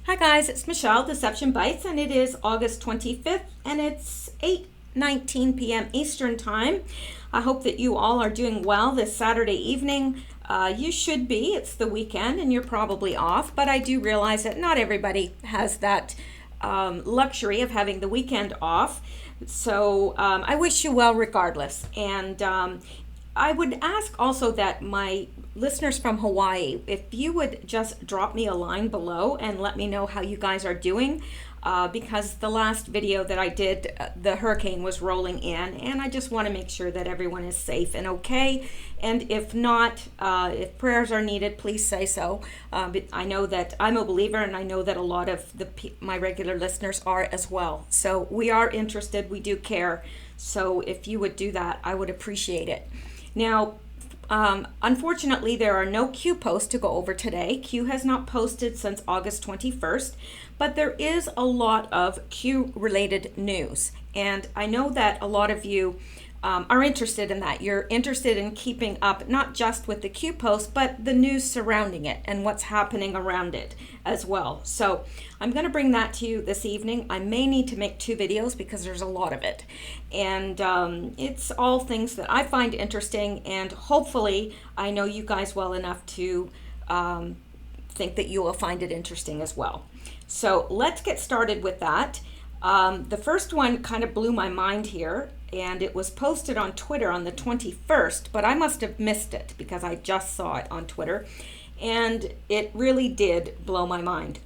Hi guys, it's Michelle, Deception Bites, and it is August 25th, and it's 8:19 p.m. Eastern Time. I hope that you all are doing well this Saturday evening. You should be. It's the weekend, and you're probably off, but I do realize that not everybody has that luxury of having the weekend off. So I wish you well regardless. And I would ask also that my listeners from Hawaii, if you would just drop me a line below and let me know how you guys are doing, because the last video that I did, the hurricane was rolling in, and I just want to make sure that everyone is safe and okay. And if not, if prayers are needed, please say so. But I know that I'm a believer, and I know that a lot of my regular listeners are as well. So we are interested, we do care. So if you would do that, I would appreciate it. Now, unfortunately, there are no Q posts to go over today. Q has not posted since August 21st, but there is a lot of Q-related news. And I know that a lot of you are interested in that. You're interested in keeping up not just with the Q post, but the news surrounding it and what's happening around it as well. So I'm going to bring that to you this evening. I may need to make 2 videos because there's a lot of it. And it's all things that I find interesting, and hopefully I know you guys well enough to think that you will find it interesting as well. So let's get started with that. The first one kind of blew my mind here, and it was posted on Twitter on the 21st, but I must have missed it because I just saw it on Twitter, and it really did blow my mind.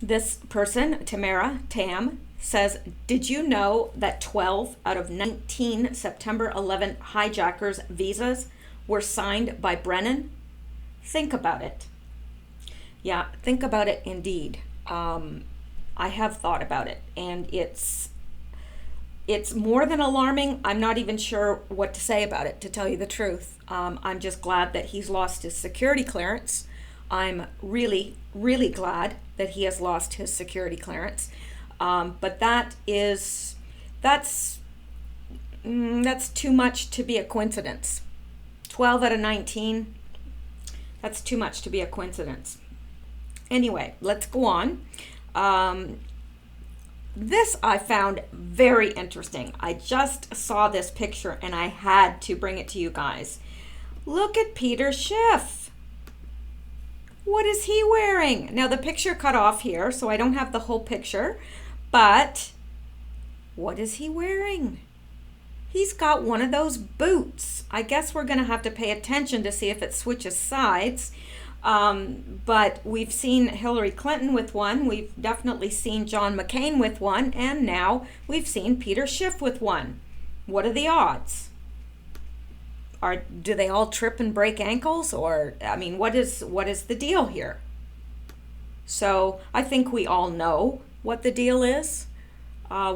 This person, Tam, says, did you know that 12 out of 19 September 11 hijackers' visas were signed by Brennan? Think about it. Yeah, think about it indeed. I have thought about it, and it's more than alarming. I'm not even sure what to say about it, to tell you the truth. I'm just glad that he's lost his security clearance. I'm really, really glad that he has lost his security clearance. But that's too much to be a coincidence. 12 out of 19, that's too much to be a coincidence. Anyway, let's go on. This I found very interesting. I just saw this picture and I had to bring it to you guys. Look at Peter Schiff. What is he wearing? Now the picture cut off here, so I don't have the whole picture, but what is he wearing? He's got one of those boots. I guess we're gonna have to pay attention to see if it switches sides. But we've seen Hillary Clinton with one, we've definitely seen John McCain with one, and now we've seen Peter Schiff with one. What are the odds? Do they all trip and break ankles? Or, I mean, what is the deal here? So I think we all know what the deal is.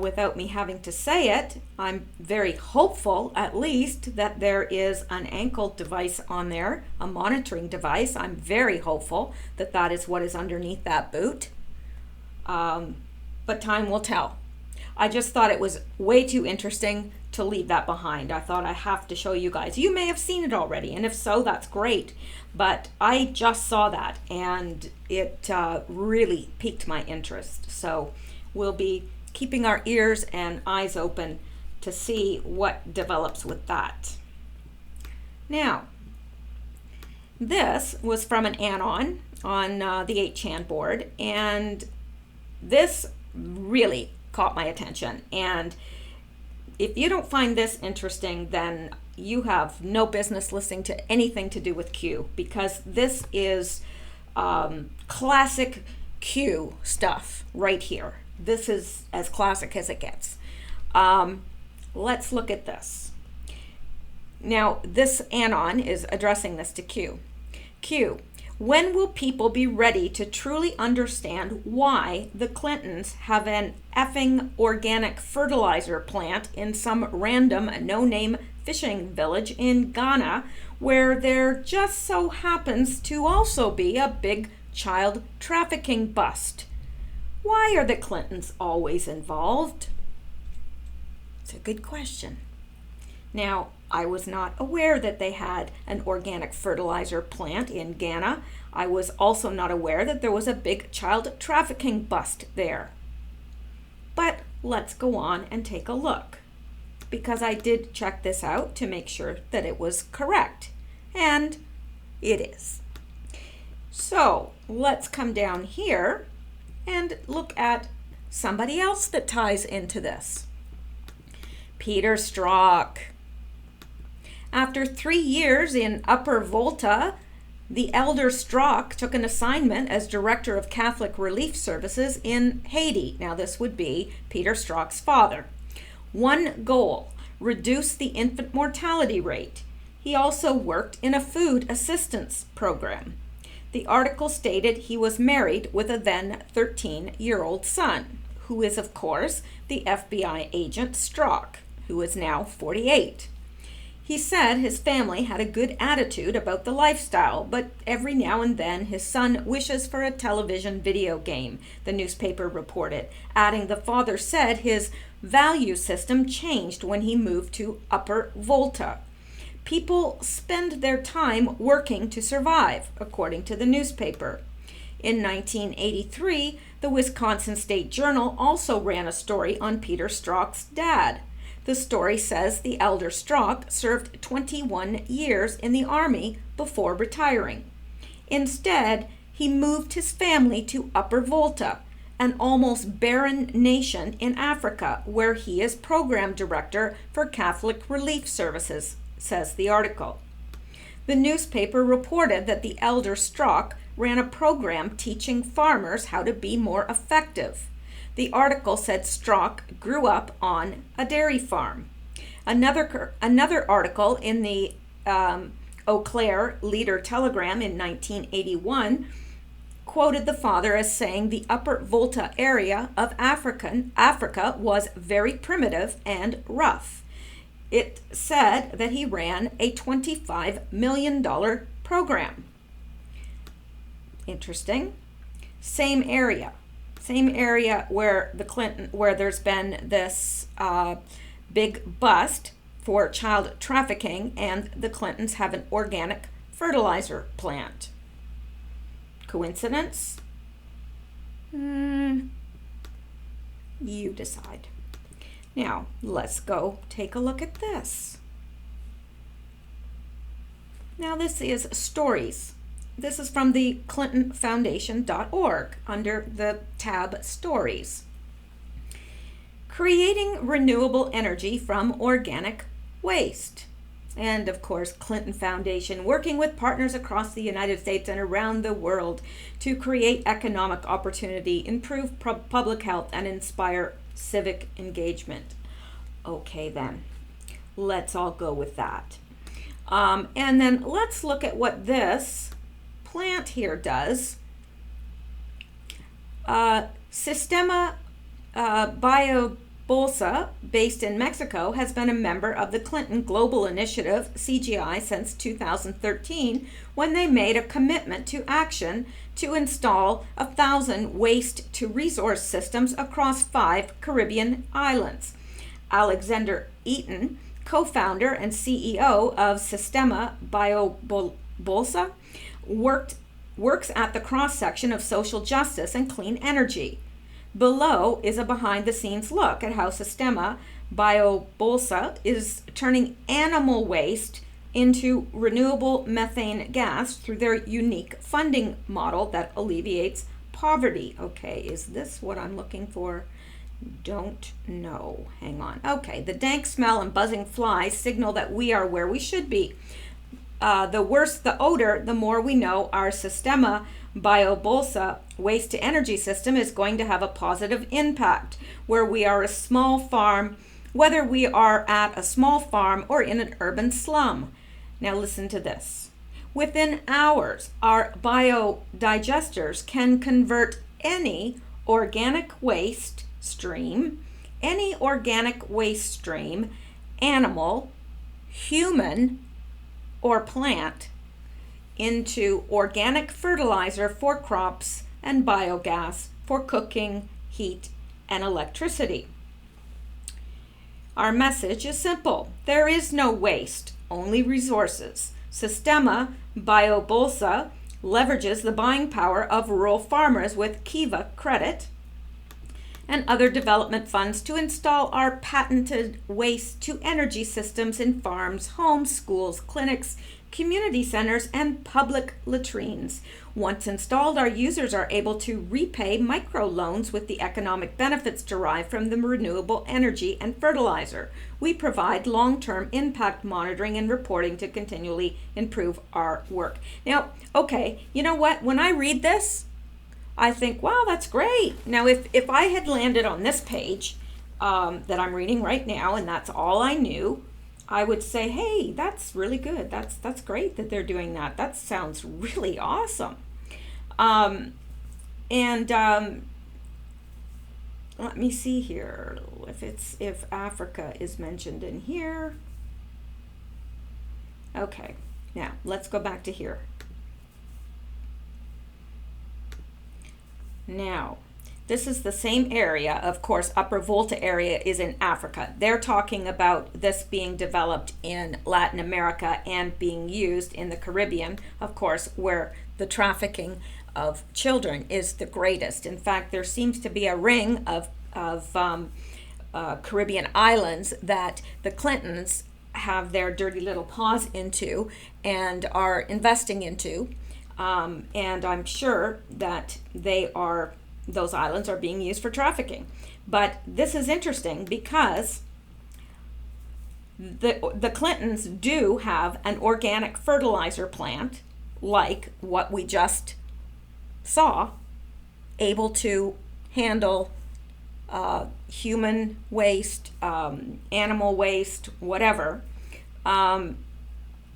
Without me having to say it, I'm very hopeful, at least, that there is an ankle device on there, a monitoring device. I'm very hopeful that that is what is underneath that boot. But time will tell. I just thought it was way too interesting to leave that behind. I thought I have to show you guys. You may have seen it already, and if so, that's great. But I just saw that, and it really piqued my interest. So we'll be keeping our ears and eyes open to see what develops with that. Now, this was from an anon on the 8chan board, and this really caught my attention. And if you don't find this interesting, then you have no business listening to anything to do with Q, because this is classic Q stuff right here. This is as classic as it gets. Let's look at this. Now, this anon is addressing this to Q. Q, when will people be ready to truly understand why the Clintons have an effing organic fertilizer plant in some random no-name fishing village in Ghana, where there just so happens to also be a big child trafficking bust? Why are the Clintons always involved? It's a good question. Now, I was not aware that they had an organic fertilizer plant in Ghana. I was also not aware that there was a big child trafficking bust there. But let's go on and take a look, because I did check this out to make sure that it was correct, and it is. So let's come down here and look at somebody else that ties into this. Peter Strzok. After 3 years in Upper Volta, the elder Strzok took an assignment as Director of Catholic Relief Services in Haiti. Now this would be Peter Strzok's father. One goal, reduce the infant mortality rate. He also worked in a food assistance program. The article stated he was married with a then 13-year-old son, who is, of course, the FBI agent Strzok, who is now 48. He said his family had a good attitude about the lifestyle, but every now and then his son wishes for a television video game, the newspaper reported, adding the father said his value system changed when he moved to Upper Volta. People spend their time working to survive, according to the newspaper. In 1983, the Wisconsin State Journal also ran a story on Peter Strzok's dad. The story says the elder Strzok served 21 years in the Army before retiring. Instead, he moved his family to Upper Volta, an almost barren nation in Africa, where he is program director for Catholic Relief Services, says the article. The newspaper reported that the elder Strzok ran a program teaching farmers how to be more effective. The article said Strzok grew up on a dairy farm. Another article in the Eau Claire Leader Telegram in 1981 quoted the father as saying the Upper Volta area of Africa was very primitive and rough. It said that he ran a $25 million program. Interesting. Same area where where there's been this big bust for child trafficking, and the Clintons have an organic fertilizer plant. Coincidence? You decide. Now, let's go take a look at this. Now, this is stories. This is from the ClintonFoundation.org under the tab Stories. Creating renewable energy from organic waste. And of course, Clinton Foundation working with partners across the United States and around the world to create economic opportunity, improve public health, and inspire civic engagement. Okay then, let's all go with that. And then let's look at what this plant here does. Sistema Biobolsa, based in Mexico, has been a member of the Clinton Global Initiative, CGI, since 2013, when they made a commitment to action to install 1,000 waste-to-resource systems across 5 Caribbean islands. Alexander Eaton, co-founder and CEO of Sistema Biobolsa, works at the cross-section of social justice and clean energy. Below is a behind-the-scenes look at how Sistema Biobolsa is turning animal waste into renewable methane gas through their unique funding model that alleviates poverty. Okay, is this what I'm looking for? Don't know. Hang on. Okay, the dank smell and buzzing flies signal that we are where we should be. The worse the odor, the more we know our Sistema Biobolsa waste-to-energy system is going to have a positive impact where we are a small farm, whether we are at a small farm or in an urban slum. Now listen to this. Within hours, our biodigesters can convert any organic waste stream, animal, human, or plant, into organic fertilizer for crops and biogas for cooking, heat, and electricity. Our message is simple. There is no waste, only resources. Sistema Biobolsa leverages the buying power of rural farmers with Kiva credit and other development funds to install our patented waste-to-energy systems in farms, homes, schools, clinics, community centers, and public latrines. Once installed, our users are able to repay microloans with the economic benefits derived from the renewable energy and fertilizer. We provide long-term impact monitoring and reporting to continually improve our work. Now, okay, you know what? When I read this, I think, wow, that's great. Now, if I had landed on this page that I'm reading right now, and that's all I knew, I would say, hey, that's really good. That's great that they're doing that. That sounds really awesome. Let me see here if Africa is mentioned in here. Okay, now let's go back to here. Now, this is the same area. Of course, Upper Volta area is in Africa. They're talking about this being developed in Latin America and being used in the Caribbean, of course, where the trafficking of children is the greatest. In fact, there seems to be a ring of Caribbean islands that the Clintons have their dirty little paws into and are investing into. And I'm sure that those islands are being used for trafficking. But this is interesting because the Clintons do have an organic fertilizer plant, like what we just saw, able to handle human waste, animal waste, whatever,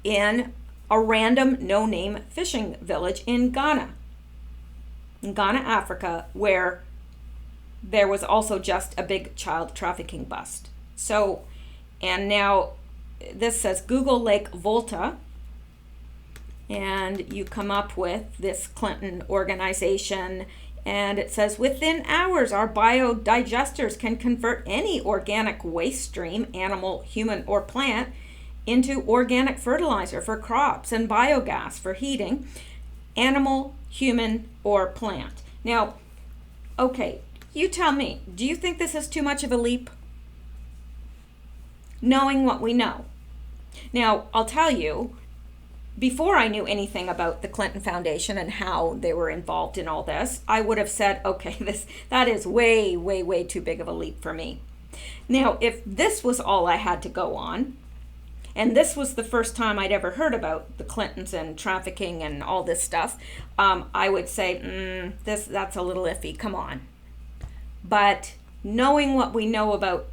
in a random no-name fishing village in Ghana, Africa, where there was also just a big child trafficking bust. So, and now this says Google Lake Volta, and you come up with this Clinton organization, and it says within hours our biodigesters can convert any organic waste stream, animal, human, or plant, into organic fertilizer for crops and biogas for heating, animal, human, or plant. Now, okay, you tell me, do you think this is too much of a leap? Knowing what we know. Now, I'll tell you, before I knew anything about the Clinton Foundation and how they were involved in all this, I would have said, okay, that is way, way, way too big of a leap for me. Now, if this was all I had to go on, and this was the first time I'd ever heard about the Clintons and trafficking and all this stuff, I would say, that's a little iffy, come on. But knowing what we know about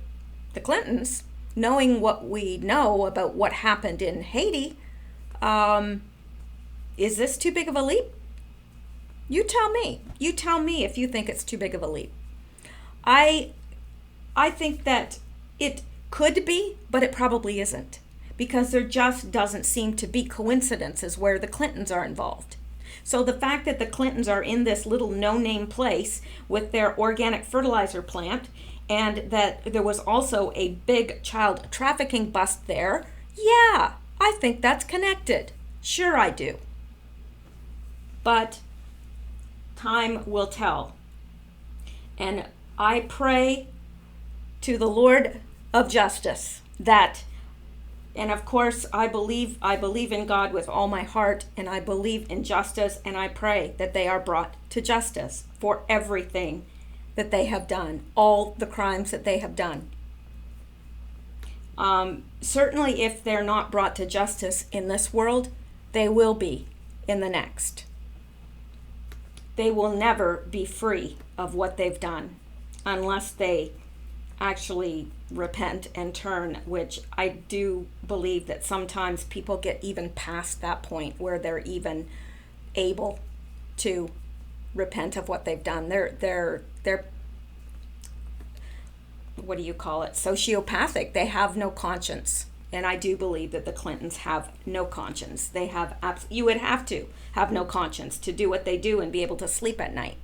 the Clintons, knowing what we know about what happened in Haiti, is this too big of a leap? You tell me. You tell me if you think it's too big of a leap. I think that it could be, but it probably isn't, because there just doesn't seem to be coincidences where the Clintons are involved. So the fact that the Clintons are in this little no-name place with their organic fertilizer plant, and that there was also a big child trafficking bust there, yeah, I think that's connected. Sure I do. But time will tell. And I pray to the Lord of justice that, and of course I believe in God with all my heart, and I believe in justice, and I pray that they are brought to justice for everything that they have done, all the crimes that they have done. Certainly if they're not brought to justice in this world, they will be in the next. They will never be free of what they've done unless they actually repent and turn, which I do believe that sometimes people get even past that point where they're even able to repent of what they've done. They're what do you call it? Sociopathic. They have no conscience. And I do believe that the Clintons have no conscience. They have you would have to have no conscience to do what they do and be able to sleep at night.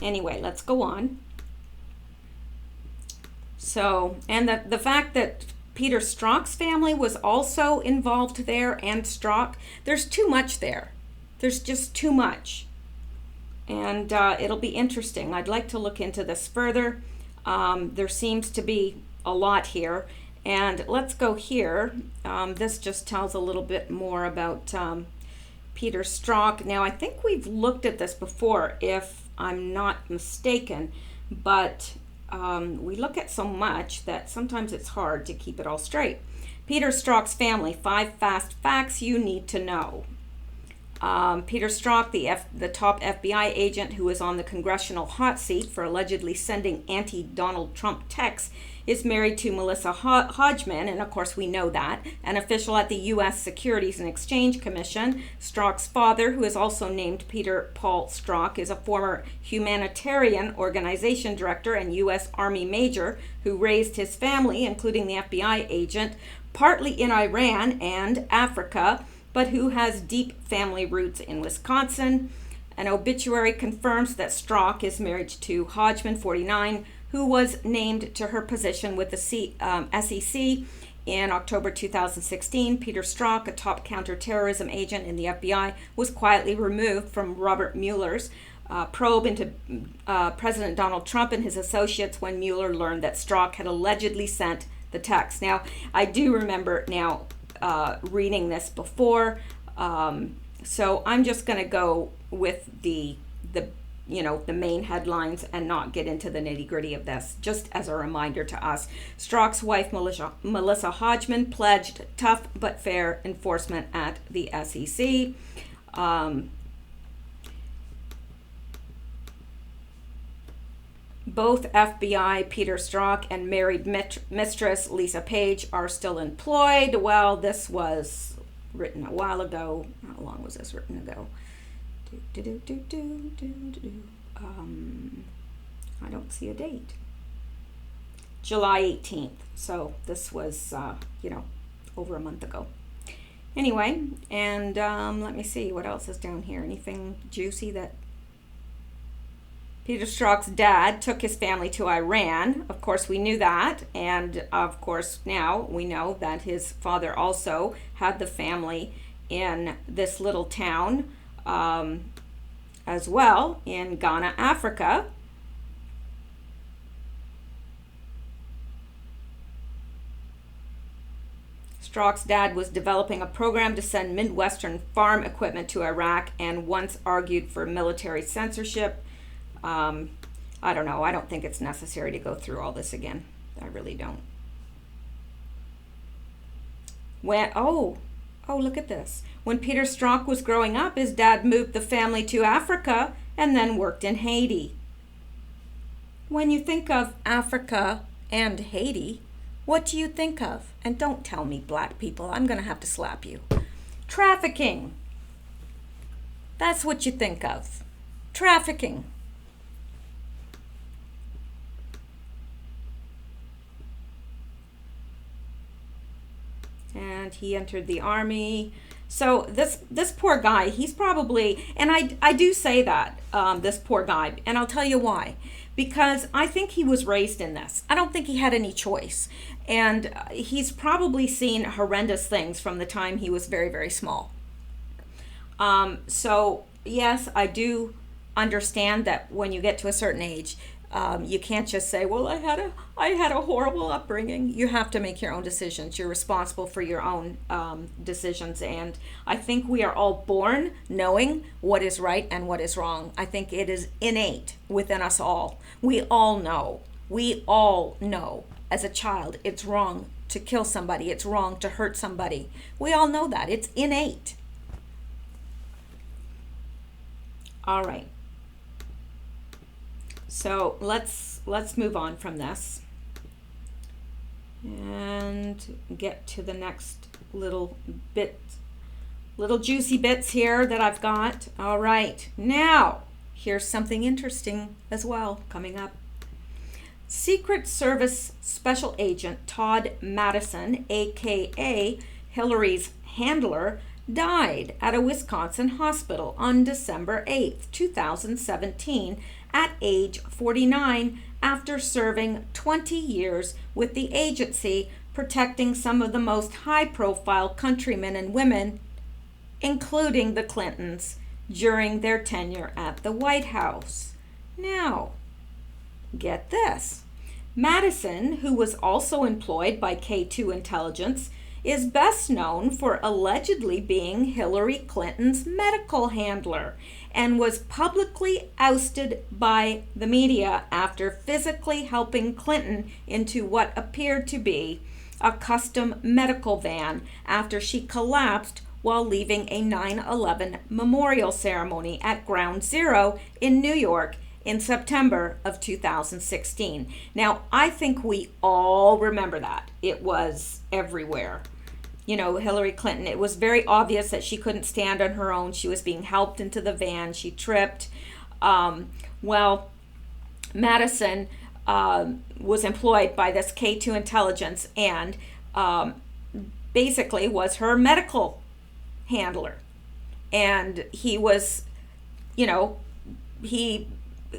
Anyway, let's go on. So, and the fact that Peter Strzok's family was also involved there, and Strzok. There's too much there. There's just too much. And it'll be interesting. I'd like to look into this further. There seems to be a lot here. And let's go here. This just tells a little bit more about Peter Strzok. Now, I think we've looked at this before, if I'm not mistaken, but we look at so much that sometimes it's hard to keep it all straight. Peter Strzok's family, 5 fast facts you need to know. Peter Strzok, the top FBI agent who is on the congressional hot seat for allegedly sending anti-Donald Trump texts, is married to Melissa Hodgman, and of course we know that, an official at the U.S. Securities and Exchange Commission. Strzok's father, who is also named Peter Paul Strzok, is a former humanitarian organization director and U.S. Army major who raised his family, including the FBI agent, partly in Iran and Africa, but who has deep family roots in Wisconsin. An obituary confirms that Strzok is married to Hodgman, 49, who was named to her position with the SEC in October 2016. Peter Strzok, a top counterterrorism agent in the FBI, was quietly removed from Robert Mueller's probe into President Donald Trump and his associates when Mueller learned that Strzok had allegedly sent the text. Now, I do remember now reading this before, so I'm just going to go with the main headlines and not get into the nitty-gritty of this, just as a reminder to us. Strzok's wife, Melissa Hodgman, pledged tough but fair enforcement at the SEC. Both FBI Peter Strzok and married mistress Lisa Page are still employed. Well, this was written a while ago. How long was this written ago? I don't see a date. July 18th. So this was, over a month ago. Anyway, and let me see what else is down here. Anything juicy that... Peter Strzok's dad took his family to Iran. Of course, we knew that. And of course, now we know that his father also had the family in this little town as well in Ghana, Africa. Strzok's dad was developing a program to send Midwestern farm equipment to Iraq and once argued for military censorship. I don't know. I don't think it's necessary to go through all this again. I really don't. Look at this. When Peter Strzok was growing up, his dad moved the family to Africa and then worked in Haiti. When you think of Africa and Haiti, what do you think of? And don't tell me, black people. I'm going to have to slap you. Trafficking. That's what you think of. Trafficking. And he entered the army. So this poor guy, he's probably, and I do say that, this poor guy, and I'll tell you why. Because I think he was raised in this. I don't think he had any choice. And he's probably seen horrendous things from the time he was very, very small. So yes, I do understand that when you get to a certain age, you can't just say, well, I had a horrible upbringing. You have to make your own decisions. You're responsible for your own decisions. And I think we are all born knowing what is right and what is wrong. I think it is innate within us all. We all know. We all know as a child it's wrong to kill somebody. It's wrong to hurt somebody. We all know that. It's innate. All right. So let's move on from this and get to the next little juicy bits here that I've got. All right, now here's something interesting as well coming up. Secret Service Special Agent Todd Madison, aka Hillary's handler, died at a Wisconsin hospital on December 8th, 2017 at age 49 after serving 20 years with the agency protecting some of the most high-profile countrymen and women, including the Clintons, during their tenure at the White House. Now, get this. Madison, who was also employed by K2 Intelligence, is best known for allegedly being Hillary Clinton's medical handler and was publicly ousted by the media after physically helping Clinton into what appeared to be a custom medical van after she collapsed while leaving a 9/11 memorial ceremony at Ground Zero in New York in September of 2016. Now, I think we all remember that. It was everywhere. You know, Hillary Clinton, it was very obvious that she couldn't stand on her own. She was being helped into the van. She tripped. Madison was employed by this K2 Intelligence and basically was her medical handler. And he was, he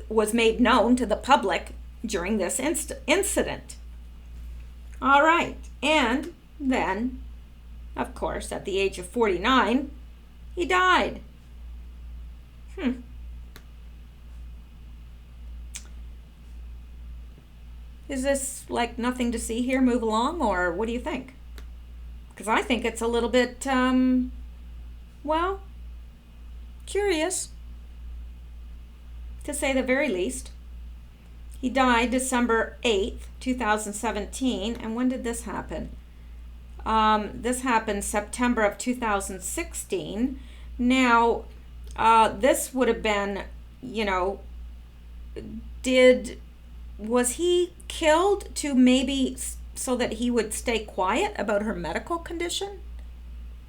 was made known to the public during this incident. All right. And then, of course, at the age of 49, he died. Is this like nothing to see here? Move along, or what do you think? Because I think it's a little bit, curious, to say the very least. He died December 8th, 2017. And when did this happen? This happened September of 2016. Now, this would have been, was he killed to maybe so that he would stay quiet about her medical condition?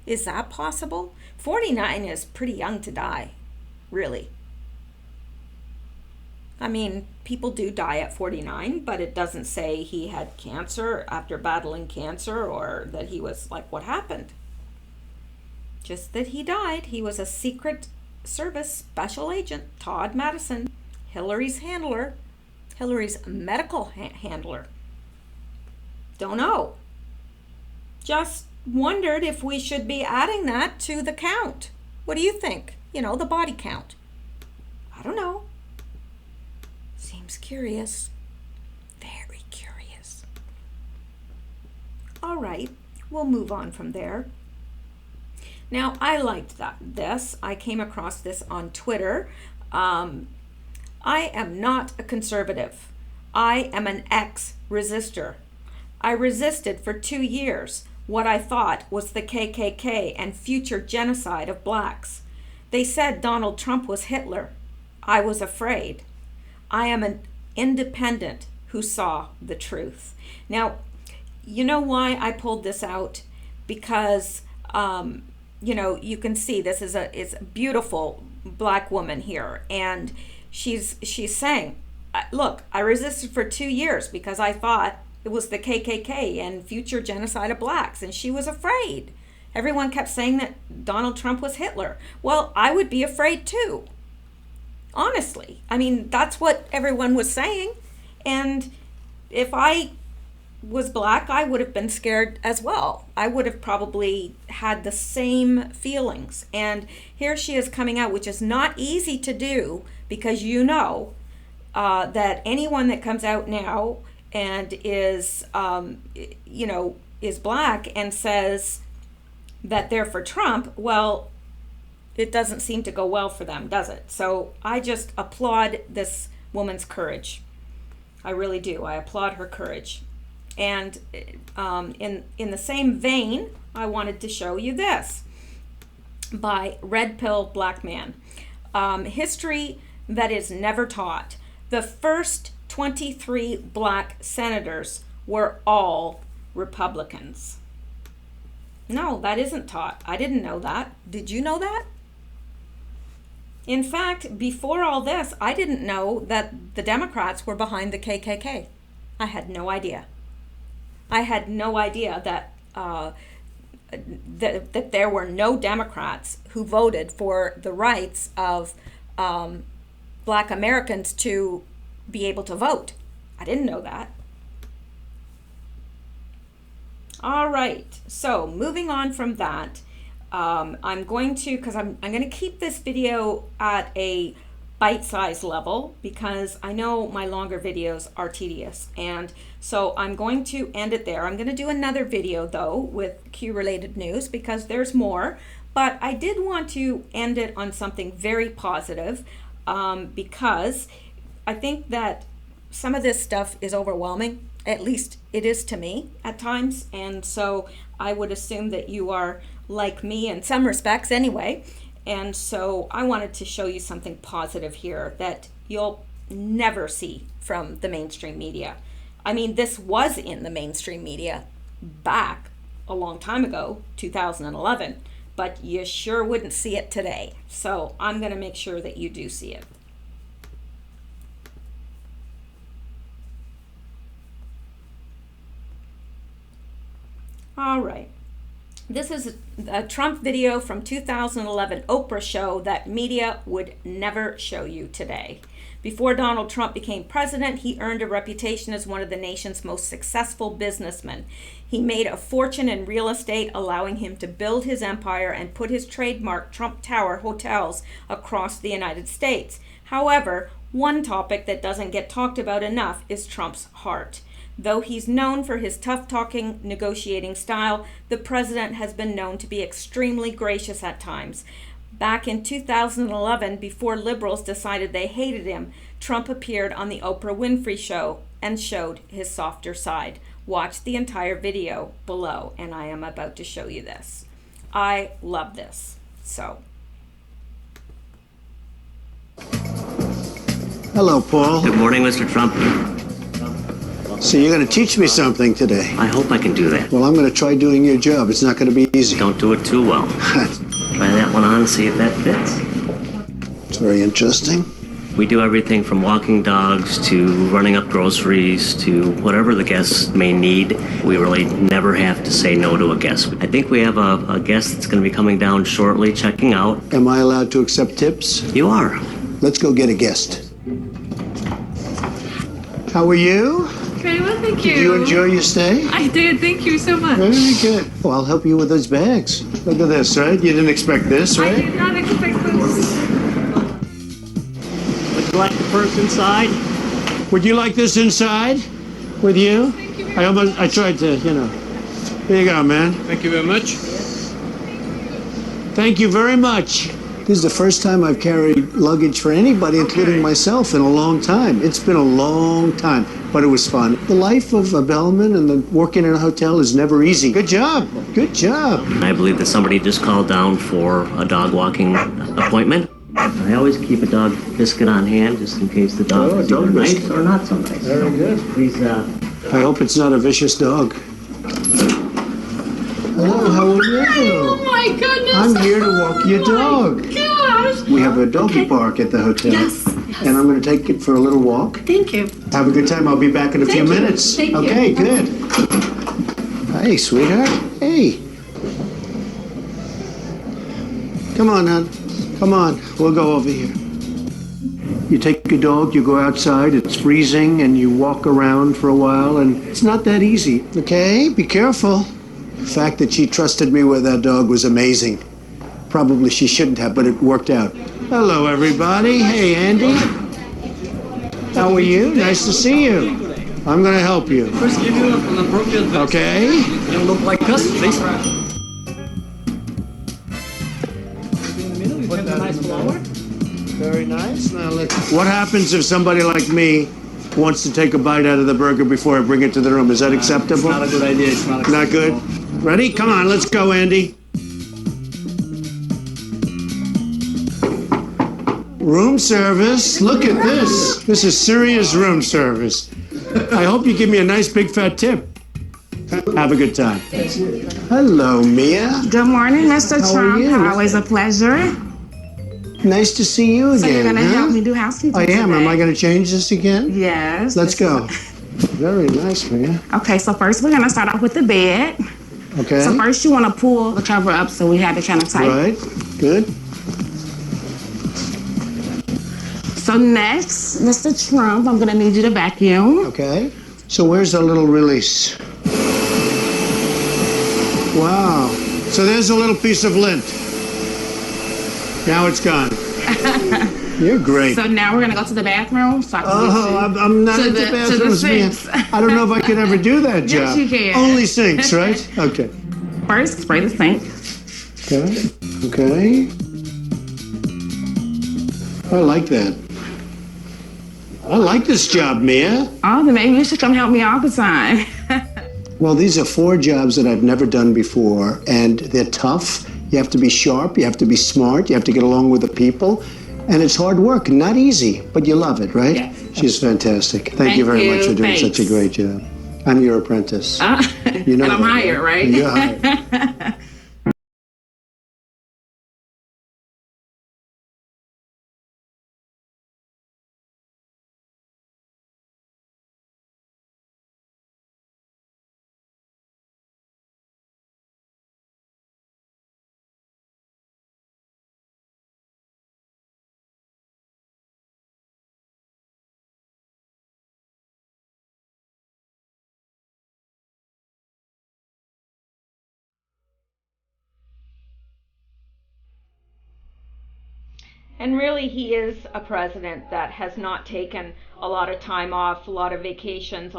Is that possible? 49 is pretty young to die, really. I mean, people do die at 49, but it doesn't say he had cancer after battling cancer or that he was like, what happened? Just that he died. He was a Secret Service special agent, Todd Madison, Hillary's handler, Hillary's medical handler. Don't know. Just wondered if we should be adding that to the count. What do you think? The body count. I don't know. Seems curious. Very curious. All right, we'll move on from there. Now, I liked this. I came across this on Twitter. I am not a conservative. I am an ex-resistor. I resisted for 2 years what I thought was the KKK and future genocide of blacks. They said Donald Trump was Hitler. I was afraid. I am an independent who saw the truth. Now, you know why I pulled this out? Because, you can see this is a beautiful black woman here. And she's saying, look, I resisted for 2 years because I thought it was the KKK and future genocide of blacks. And she was afraid. Everyone kept saying that Donald Trump was Hitler. Well, I would be afraid too. Honestly, I mean, that's what everyone was saying. And if I was black, I would have been scared as well. I would have probably had the same feelings. And here she is coming out, which is not easy to do because that anyone that comes out now and is, is black and says that they're for Trump, well, it doesn't seem to go well for them, does it? So I just applaud this woman's courage. I really do. I applaud her courage. And in the same vein, I wanted to show you this by Red Pill Black Man. History that is never taught. The first 23 black senators were all Republicans. No, that isn't taught. I didn't know that. Did you know that? In fact, before all this, I didn't know that the Democrats were behind the KKK. I had no idea. I had no idea that that there were no Democrats who voted for the rights of black Americans to be able to vote. I didn't know that. All right, so moving on from that, I'm going to, because I'm going to keep this video at a bite-sized level because I know my longer videos are tedious, and so I'm going to end it there. I'm going to do another video though with Q-related news because there's more, but I did want to end it on something very positive because I think that some of this stuff is overwhelming. At least it is to me at times, and so I would assume that you are like me in some respects anyway. And so I wanted to show you something positive here that you'll never see from the mainstream media. I mean, this was in the mainstream media back a long time ago, 2011, but you sure wouldn't see it today. So I'm going to make sure that you do see it. All right. This is a Trump video from 2011 Oprah show that media would never show you today. Before Donald Trump became president, he earned a reputation as one of the nation's most successful businessmen. He made a fortune in real estate, allowing him to build his empire and put his trademark Trump Tower hotels across the United States. However, one topic that doesn't get talked about enough is Trump's heart. Though he's known for his tough-talking, negotiating style, the president has been known to be extremely gracious at times. Back in 2011, before liberals decided they hated him, Trump appeared on the Oprah Winfrey Show and showed his softer side. Watch the entire video below, and I am about to show you this. I love this. So. Hello, Paul. Good morning, Mr. Trump. So you're going to teach me something today. I hope I can do that. Well, I'm going to try doing your job. It's not going to be easy. Don't do it too well. Try that one on and see if that fits. It's very interesting. We do everything from walking dogs to running up groceries to whatever the guests may need. We really never have to say no to a guest. I think we have a guest that's going to be coming down shortly, checking out. Am I allowed to accept tips? You are. Let's go get a guest. How are you? Very well, thank you. Did you enjoy your stay? I did, thank you so much. Very good. Well, I'll help you with those bags. Look at this, right? You didn't expect this, I right? did not expect this. Would you like the purse inside? Would you like this inside with you? Thank you very much. I tried to, Here you go, man. Thank you very much. Thank you very much. This is the first time I've carried luggage for anybody, including myself, in a long time. It's been a long time, but it was fun. The life of a bellman and working in a hotel is never easy. Good job. Good job. I believe that somebody just called down for a dog walking appointment. I always keep a dog biscuit on hand just in case the dog is either nice or not so nice. Very good. Please, I hope it's not a vicious dog. Hello, how are you? Oh my goodness! I'm here to walk your dog. Gosh! We have a doggy park at the hotel. Yes. And I'm going to take it for a little walk. Thank you. Have a good time. I'll be back in a few Thank you. minutes. Thank you. Okay, good. Hey, sweetheart. Hey. Come on, hon. Come on. We'll go over here. You take your dog, you go outside, it's freezing, and you walk around for a while, and it's not that easy. Okay? Be careful. The fact that she trusted me with that dog was amazing. Probably she shouldn't have, but it worked out. Hello, everybody. Hey, Andy. How are you? Nice to see you. I'm going to help you. First, give you an appropriate vest. Okay? You don't look like us, please. put a nice flower. Very nice. Now what happens if somebody like me wants to take a bite out of the burger before I bring it to the room? Is that acceptable? It's not a good idea. It's not acceptable. Not good? Ready? Come on, let's go, Andy. Room service. Look at this. This is serious room service. I hope you give me a nice big fat tip. Have a good time. Hello, Mia. Good morning, Mr. How are Trump. you? Always a pleasure. Nice to see you again. So you're going to huh? help me do housekeeping I am. today? Am I going to change this again? Yes. Let's go. Very nice, Mia. Okay, so first we're going to start off with the bed. Okay. So first you want to pull the cover up so we have it kind of tight. Right. Good. So next, Mr. Trump, I'm going to need you to vacuum. Okay. So where's the little release? Wow. So there's a little piece of lint. Now it's gone. You're great. So now we're gonna go to the bathroom. So I can get you I'm not to into the bathrooms, man. sinks. I don't know if I could ever do that Yes, job. you can. Only sinks, right? Okay. First, spray the sink. Okay. Okay. I like that. I like this job, Mia. Oh, then maybe you should come help me all the time. Well, these are 4 jobs that I've never done before, and they're tough. You have to be sharp, you have to be smart, you have to get along with the people, and it's hard work, not easy, but you love it, right? Yes. She's fantastic. Thank you very much for doing such a great job. I'm your apprentice. You know and I'm that, hired, right? You're hired. And really, he is a president that has not taken a lot of time off, a lot of vacations,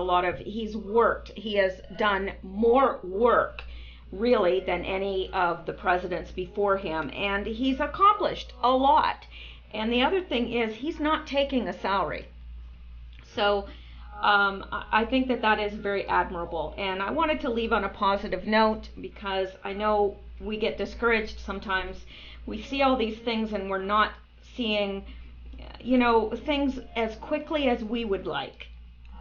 he's worked. He has done more work, really, than any of the presidents before him. And he's accomplished a lot. And the other thing is, he's not taking a salary. So I think that that is very admirable. And I wanted to leave on a positive note because I know we get discouraged sometimes. We see all these things and we're not seeing, things as quickly as we would like.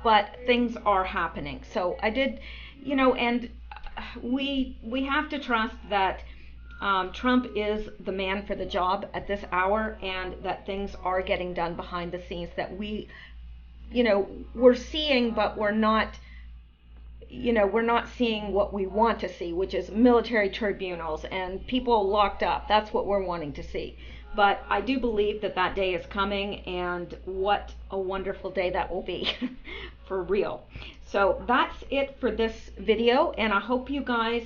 But things are happening. So I did, and we have to trust that Trump is the man for the job at this hour, and that things are getting done behind the scenes that we're seeing, but we're not seeing what we want to see, which is military tribunals and people locked up. That's what we're wanting to see. But I do believe that that day is coming, and what a wonderful day that will be for real. So that's it for this video, and I hope you guys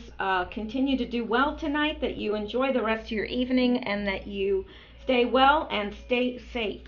continue to do well tonight, that you enjoy the rest of your evening, and that you stay well and stay safe.